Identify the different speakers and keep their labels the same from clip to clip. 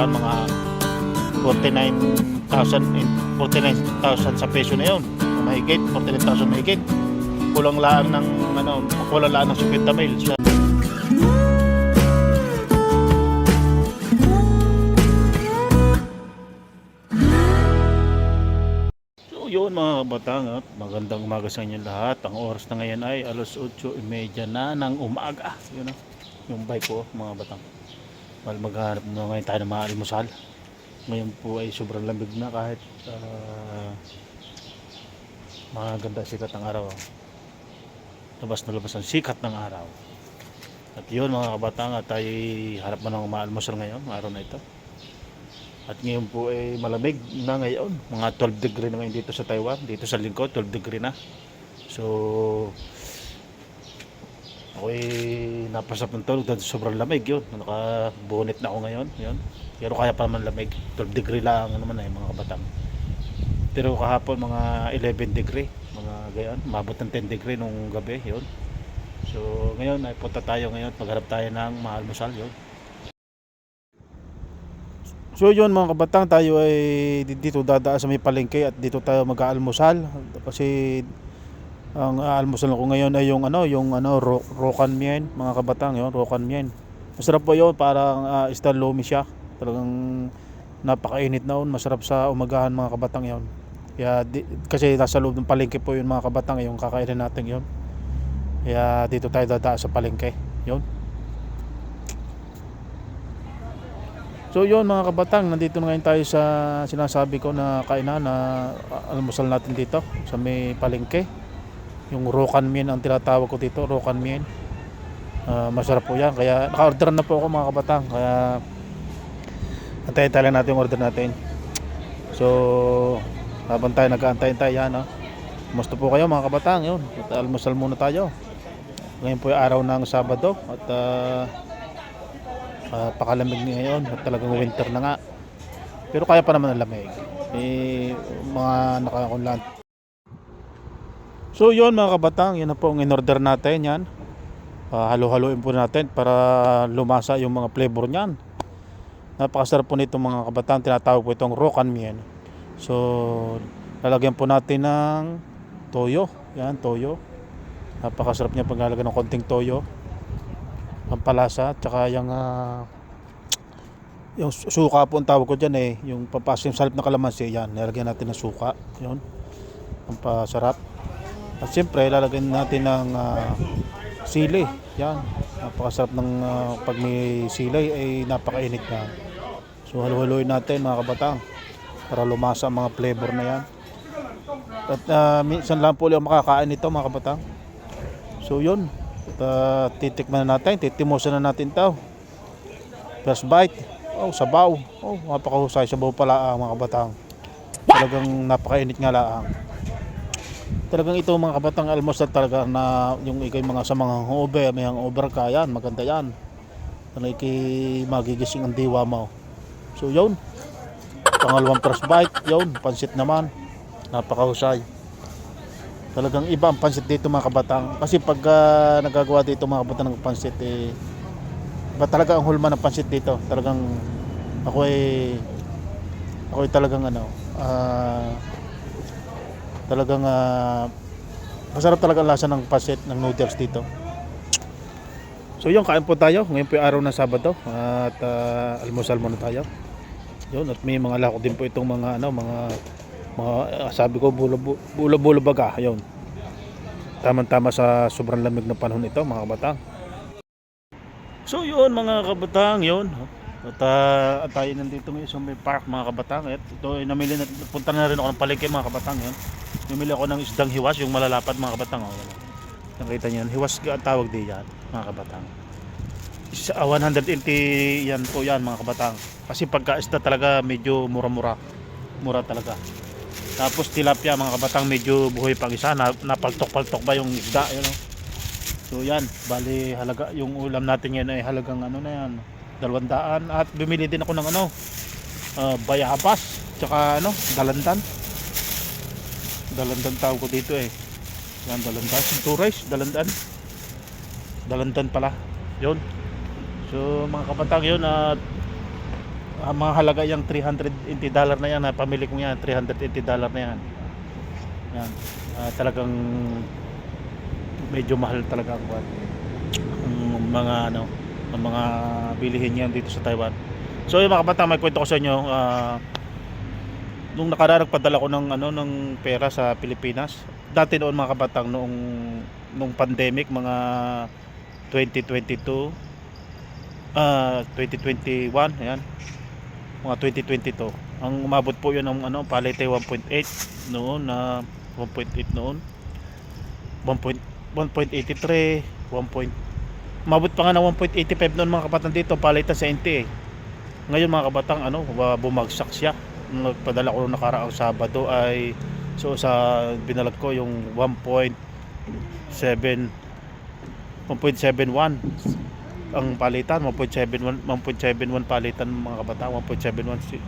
Speaker 1: yan, mga 49,000 49,000 sa peso na yun, mahigit 49,000 mahigit. Kulang lang ng kulang lang ng 50 mil. So yun mga kabatang, at magandang umaga sa inyo lahat. Ang oras na ngayon ay alas 8:30 na ng umaga. Yun yung bike ko mga batang. Maghanap na ngayon tayo ng mga almusal. Ngayon po ay sobrang lamig na kahit maganda sikat ng araw. Labas na labas ang sikat ng araw. At yun mga kabatang, at tayo harap mo ng maalmusal ngayon, araw na ito. At ngayon po ay malamig na ngayon, mga 12 degree na ngayon dito sa Taiwan. Dito sa lingkod 12 degree na. So ako ay napasap ng tulog dahil sobrang lamig. Yun, nakabunet na ako ngayon yun. Pero kaya pa naman lamig, 12 degree lang naman ay mga kabatang. Pero kahapon mga 11 degree, mga gayon, mabot ng 10 degree nung gabi yun. So ngayon ay punta tayo ngayon, magharap tayo ng maalmusal yun. So yun mga kabatang, tayo ay dito dadaan sa may palengke at dito tayo mag-aalmusal kasi ang aalmusal ko ngayon ay yung rokan mien mga kabatang, yun, rokan mien. Masarap po yun, parang style lomi siya. Talagang napakainit na yun, masarap sa umagahan mga kabatang yun. Kaya kasi nasa loob ng palengke po yun mga kabatang, yung kakainin natin yun. Kaya dito tayo dadaan sa palengke yun. So yun mga kabatang, nandito na ngayon tayo sa sinasabi ko na kainan na almusal natin dito sa may palengke. Yung rokan mien ang tinatawag ko dito, rokan mien. Masarap po yan, kaya naka-order na po ako mga kabatang. Kaya antayin natin yung order natin. So habang tayo nag-aantay yan, kumusta po kayo mga kabatang, yun, at almusal muna tayo. Ngayon po yung araw ng Sabado at pakalamig ngayon at talagang winter na nga, pero kaya pa naman ang lamig mga nakakunlan. So yun mga kabatang, yun na po ang in-order natin yan. Halo-haloin po natin para lumasa yung mga flavor nyan. Napakasarap po nito mga kabatang, tinatawag po itong rokan mien. So lalagyan po natin ng toyo, yan, toyo. Napakasarap niya pag lalagyan ng konting toyo, pampalasa, tsaka yung suka po ang tawag ko dyan yung papasok yung salip na kalamansi, yan, nilagyan natin ng suka, yun, pampasarap. At siyempre lalagyan natin ng sili, yan, napakasarap ng pag may sili ay napakainit na. So halu-haluin natin mga kabatang para lumasa ang mga flavor na yan. At minsan lang po ulit makakain ito mga kabatang. So yun, titikman na natin, titimusan na natin ito. First bite, sabaw, napakahusay, sabaw pala mga kabatang. Talagang napakainit nga laang. Talagang ito mga kabatang almusal talaga na yung ikay mga sa mga hangover, may hangover ka yan, maganda yan. Talagang magigising ang diwa mo. So yun, pangalawang first bite, yun, pansit naman, napakahusay. Talagang iba ang pansit dito mga kabatang. Kasi pag nagagawa dito mga kabatang ng pansit, iba talaga ang hulma ng pansit dito. Talagang ako ay talagang talagang masarap talaga ang lasa ng pansit ng noodles dito. So yun, kain po tayo. Ngayon po yung araw ng Sabado at almusal muna tayo. Yun, at may mga lako din po itong mga sabi ko bulo baga, yun. Tama-tama sa sobrang lamig ng panahon ito mga kabatang. So yun mga kabatang, yun. At tayo nandito ngayon sa may park mga kabatang. At ito ay namili na, punta na rin ako ng palengke mga kabatang, yun. Namili ako ng isdang hiwas, yung malalapad mga kabatang. Nakita niyo yan, hiwas tawag din yan mga kabatang. 180 yan po yan mga kabatang. Kasi pagka isda talaga medyo mura talaga. Tapos tilapia mga kabatang, medyo buhay pang isa, napaltok-paltok ba yung isda, yun. So yan, bali halaga yung ulam natin yan ay halagang na yan, 200. At bumili din ako ng bayabas, tsaka dalandan tawag ko dito yan, dalandan, sinturais, dalandan pala, yun. So mga kabatang, yun, at Mga halaga yung $380 na yan, na pamili ko yan, $380 na yan. Yan. Talagang medyo mahal talaga ang mga ano, ang mga bilihin niyan dito sa Taiwan. So yung mga kabata, may kwento ko sa inyo. Nung nakaraan nagpadala ko ng ano ng pera sa Pilipinas. Dati noon mga kabatang, nung pandemic, mga 2022, 2021, ayan, mga 2022. Ang umabot po 'yun ng ano, palete 1.8 noon, na 1.8 noon. 1.83, 1. Umabot pa nga ng 1.85 noon mga kabatang dito, palitan sa NT eh. Ngayon mga kabatang, ano, bumagsak siya. Nagpadala ko nakaraang Sabado ay sa binalag ko yung 1.71 ang palitan, 1.71 palitan mga kabatang, 1.710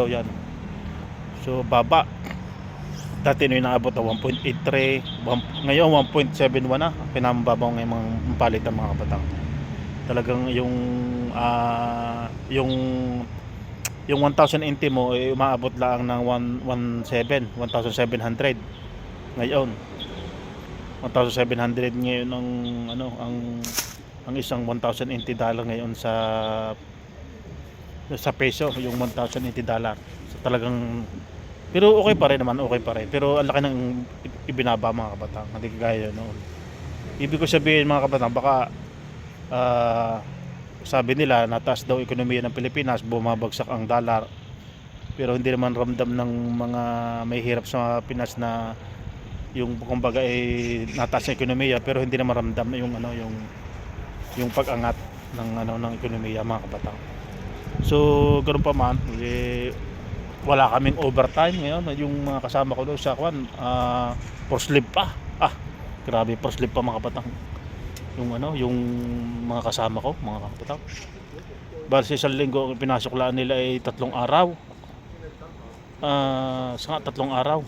Speaker 1: yan. So baba. Dati no inaabot na 1.83, ngayon 1.71 na, pinambabaw ng mga palitan mga kabatang. Talagang yung 1,000 NT mo umaabot lang ng 1,700 ngayon. 1,700 ngayon ang ano, ang isang 1,000 NT dollar ngayon sa peso, yung 1,000 NT dollar. So talagang, pero okay pa rin naman, okay pa rin. Pero ang laki ng ibinaba mga kabatang, hindi kagaya noon. Ibig ko sabihin mga kabatang, baka sabi nila nataas daw ekonomiya ng Pilipinas, bumabagsak ang dollar, pero hindi naman ramdam ng mga may hirap sa Pinas na yung kumbaga nataas ang ekonomiya, pero hindi naman ramdam yung ano, yung pag-angat ng ano ng ekonomiya mga kabatang. So ganoon pa man, wala kaming overtime ngayon. Yung mga kasama ko doon sa kwan, for sleep pa. Grabe, for sleep pa mga kabatang. Yung ano, yung mga kasama ko, mga kapatang. Bali sa isang linggo, pinasok lang nila ay 3 araw. Sa 3 araw.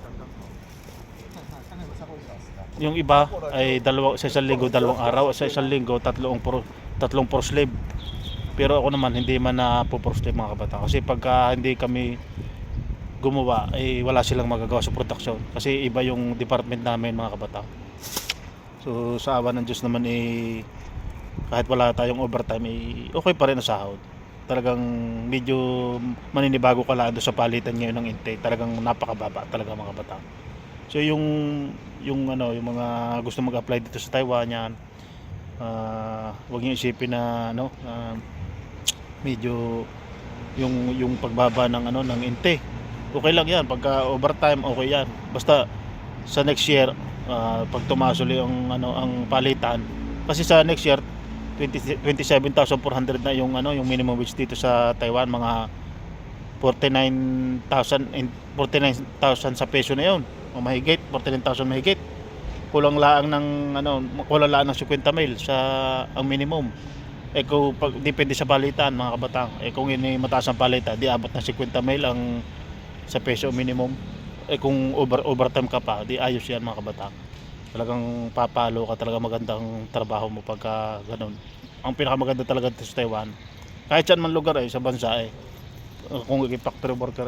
Speaker 1: Yung iba ay sa isang linggo 2 araw, sa isang linggo 3 for slave. Pero ako naman hindi man na for slave mga kapatang. Kasi pagka hindi kami gumawa, ay wala silang magagawa sa production. Kasi iba yung department namin mga kapatang. So sa awa ng Diyos naman kahit wala tayong overtime okay pa rin ang sahod. Talagang medyo maninibago ka lang doon sa palitan ngayon ng intake. Talagang napakababa talaga mga kabatang. So yung mga gusto mag-apply dito sa Taiwan yan, huwag niyo isipin na medyo yung pagbaba ng ng intake. Okay lang yan, pagka overtime okay yan. Basta sa next year, pag tumaas ulit ang palitan, kasi sa next year 27,400 na yung minimum wage dito sa Taiwan, mga 49,000 sa peso na yun, o mahigit 49,000 mahigit. Kulang lang ng 50 mil sa ang minimum. Kung depende sa palitan mga kabatang, kung mataas ang palitan, di abot ng 50 mil ang sa peso minimum. Kung overtime ka pa, di ayos yan mga kabatang. Talagang papalo ka, talaga magandang trabaho mo pagka ganun. Ang pinakamaganda talaga dito sa Taiwan, kahit saan man lugar sa bansa kung factory worker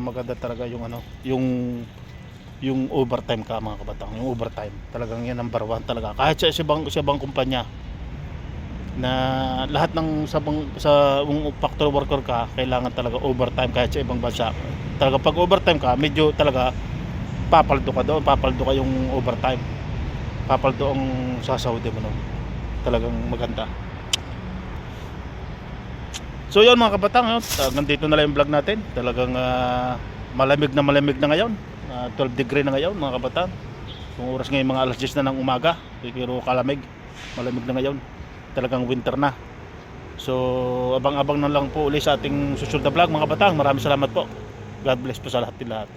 Speaker 1: maganda talaga yung overtime ka mga kabatang. Yung overtime talagang yan number 1 talaga, kahit sa ibang kumpanya, na lahat ng sa factory worker ka, kailangan talaga overtime kahit sa ibang bansa. Talaga pag overtime ka, medyo talaga papaldo ka yung overtime, papaldo ang sasahod mo talagang maganda. So yun mga kabatang, nandito na lang yung vlog natin. Talagang malamig na ngayon, 12 degree na ngayon mga kabatang. Kung oras ngayon mga alas 10 na ng umaga, pero kalamig, malamig na ngayon, talagang winter na. So abang-abang na lang po ulit sa ating susunod na vlog mga kabatang. Maraming salamat po. God bless po sa lahat.